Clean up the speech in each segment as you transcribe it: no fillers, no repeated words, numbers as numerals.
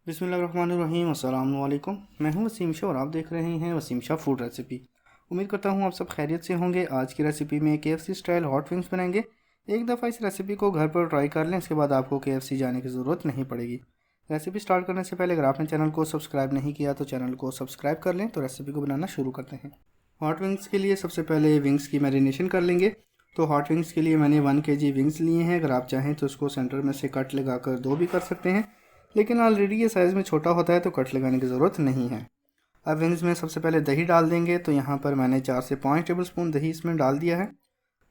बिस्मिल्लाहिर्रहमानिर्रहीम। अस्सलाम वालेकुम। मैं हूं वसीम शाह और आप देख रहे हैं वसीम शाह फूड रेसिपी। उम्मीद करता हूं आप सब खैरियत से होंगे। आज की रेसिपी में KFC स्टाइल हॉट विंग्स बनाएंगे। एक दफ़ा इस रेसिपी को घर पर ट्राई कर लें, इसके बाद आपको KFC जाने की ज़रूरत नहीं पड़ेगी। रेसिपी स्टार्ट करने से पहले अगर आपने चैनल को सब्सक्राइब नहीं किया तो चैनल को सब्सक्राइब कर लें। तो रेसिपी को बनाना शुरू करते हैं। हॉट विंग्स के लिए सबसे पहले विंग्स की मैरिनेशन कर लेंगे। तो हॉट विंग्स के लिए मैंने 1 kg विंग्स लिए हैं। अगर आप चाहें तो उसको सेंटर में से कट लगाकर 2 भी कर सकते हैं, लेकिन ऑलरेडी ये साइज़ में छोटा होता है तो कट लगाने की ज़रूरत नहीं है। अब विंग्स में सबसे पहले दही डाल देंगे। तो यहाँ पर मैंने 4 से 5 टेबलस्पून दही इसमें डाल दिया है।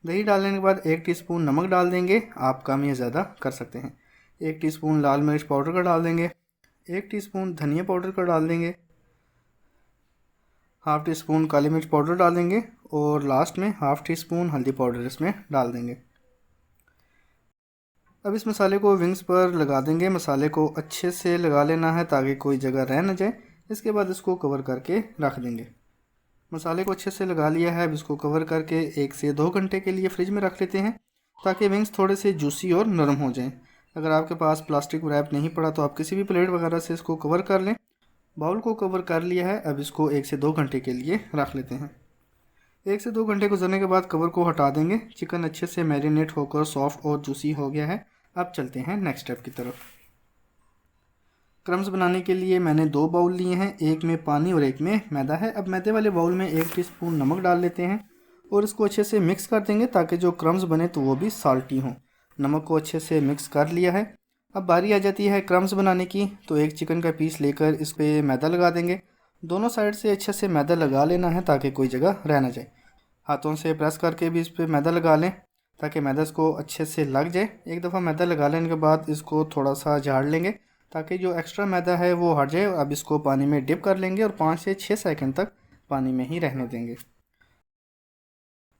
दही डालने के बाद 1 टीस्पून नमक डाल देंगे, आप कम या ज़्यादा कर सकते हैं। 1 टीस्पून लाल मिर्च पाउडर का डाल देंगे। 1 टीस्पून धनिया पाउडर का डाल देंगे। हाफ़ टी स्पून काली मिर्च पाउडर डाल देंगे और लास्ट में हाफ़ टी स्पून हल्दी पाउडर इसमें डाल देंगे। अब इस मसाले को विंग्स पर लगा देंगे। मसाले को अच्छे से लगा लेना है ताकि कोई जगह रह न जाए। इसके बाद इसको कवर करके रख देंगे। मसाले को अच्छे से लगा लिया है। अब इसको कवर करके 1 से 2 घंटे के लिए फ्रिज में रख लेते हैं ताकि विंग्स थोड़े से जूसी और नरम हो जाएं। अगर आपके पास प्लास्टिक रैप नहीं पड़ा तो आप किसी भी प्लेट वगैरह से इसको कवर कर लें। बाउल को कवर कर लिया है। अब इसको 1 से 2 घंटे के लिए रख लेते हैं। 1 से 2 घंटे गुजरने के बाद कवर को हटा देंगे। चिकन अच्छे से मैरिनेट होकर सॉफ्ट और जूसी हो गया है। अब चलते हैं नेक्स्ट स्टेप की तरफ। क्रम्स बनाने के लिए मैंने 2 बाउल लिए हैं, एक में पानी और एक में मैदा है। अब मैदे वाले बाउल में 1 टीस्पून नमक डाल लेते हैं और इसको अच्छे से मिक्स कर देंगे ताकि जो क्रम्स बने तो वो भी साल्टी हों। नमक को अच्छे से मिक्स कर लिया है। अब बारी आ जाती है क्रम्स बनाने की। तो एक चिकन का पीस लेकर इस पर मैदा लगा देंगे। दोनों साइड से अच्छे से मैदा लगा लेना है ताकि कोई जगह रह ना जाए। हाथों से प्रेस करके भी इस पर मैदा लगा लें ताकि मैदा इसको अच्छे से लग जाए। एक दफ़ा मैदा लगा लेने के बाद इसको थोड़ा सा झाड़ लेंगे ताकि जो एक्स्ट्रा मैदा है वो हट जाए। अब इसको पानी में डिप कर लेंगे और 5 से 6 सेकंड तक पानी में ही रहने देंगे।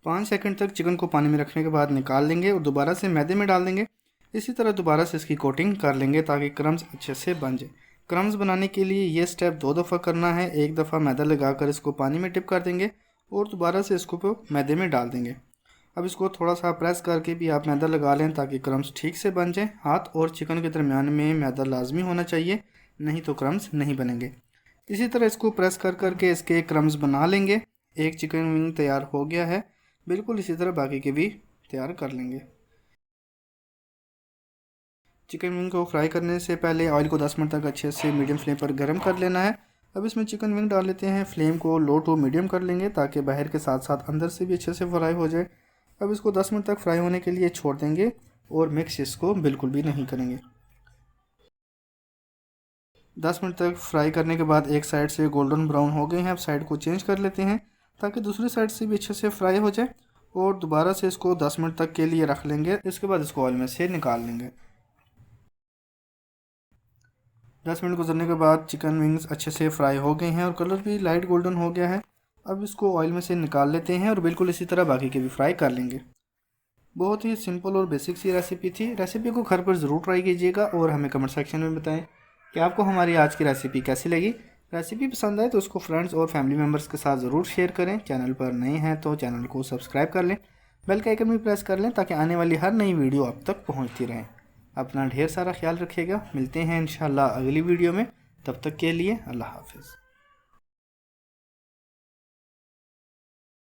5 सेकंड तक चिकन को पानी में रखने के बाद निकाल लेंगे और दोबारा से मैदे में डाल देंगे। इसी तरह दोबारा से इसकी कोटिंग कर लेंगे ताकि क्रम्स अच्छे से बन जाए। क्रम्स बनाने के लिए ये स्टेप 2 दफ़ा करना है। एक दफ़ा मैदा लगाकर इसको पानी में डिप कर देंगे और दोबारा से इसको मैदे में डाल देंगे। अब इसको थोड़ा सा प्रेस करके भी आप मैदा लगा लें ताकि क्रम्स ठीक से बन जाएं। हाथ और चिकन के दरमियान में मैदा लाजमी होना चाहिए, नहीं तो क्रम्स नहीं बनेंगे। इसी तरह इसको प्रेस कर करके इसके क्रम्स बना लेंगे। एक चिकन विंग तैयार हो गया है। बिल्कुल इसी तरह बाकी के भी तैयार कर लेंगे। चिकन विंग को फ्राई करने से पहले ऑयल को 10 मिनट तक अच्छे से मीडियम फ्लेम पर गर्म कर लेना है। अब इसमें चिकन विंग डाल लेते हैं। फ्लेम को लो टू मीडियम कर लेंगे ताकि बाहर के साथ साथ अंदर से भी अच्छे से फ्राई हो जाए। अब इसको 10 मिनट तक फ्राई होने के लिए छोड़ देंगे और मिक्स इसको बिल्कुल भी नहीं करेंगे। 10 मिनट तक फ्राई करने के बाद एक साइड से गोल्डन ब्राउन हो गए हैं। अब साइड को चेंज कर लेते हैं ताकि दूसरी साइड से भी अच्छे से फ्राई हो जाए और दोबारा से इसको 10 मिनट तक के लिए रख लेंगे। इसके बाद इसको ऑयल में से निकाल लेंगे। 10 मिनट गुजरने के बाद चिकन विंग्स अच्छे से फ्राई हो गए हैं और कलर भी लाइट गोल्डन हो गया है। अब इसको ऑयल में से निकाल लेते हैं और बिल्कुल इसी तरह बाकी के भी फ्राई कर लेंगे। बहुत ही सिंपल और बेसिक सी रेसिपी थी। रेसिपी को घर पर ज़रूर ट्राई कीजिएगा और हमें कमेंट सेक्शन में बताएं कि आपको हमारी आज की रेसिपी कैसी लगी। रेसिपी पसंद आए तो उसको फ्रेंड्स और फैमिली मेम्बर्स के साथ ज़रूर शेयर करें। चैनल पर नए हैं तो चैनल को सब्सक्राइब कर लें, बेल का आइकन भी प्रेस कर लें ताकि आने वाली हर नई वीडियो आप तक पहुँचती रहें। अपना ढेर सारा ख्याल रखिएगा। मिलते हैं इंशाल्लाह अगली वीडियो में। तब तक के लिए अल्लाह हाफिज़।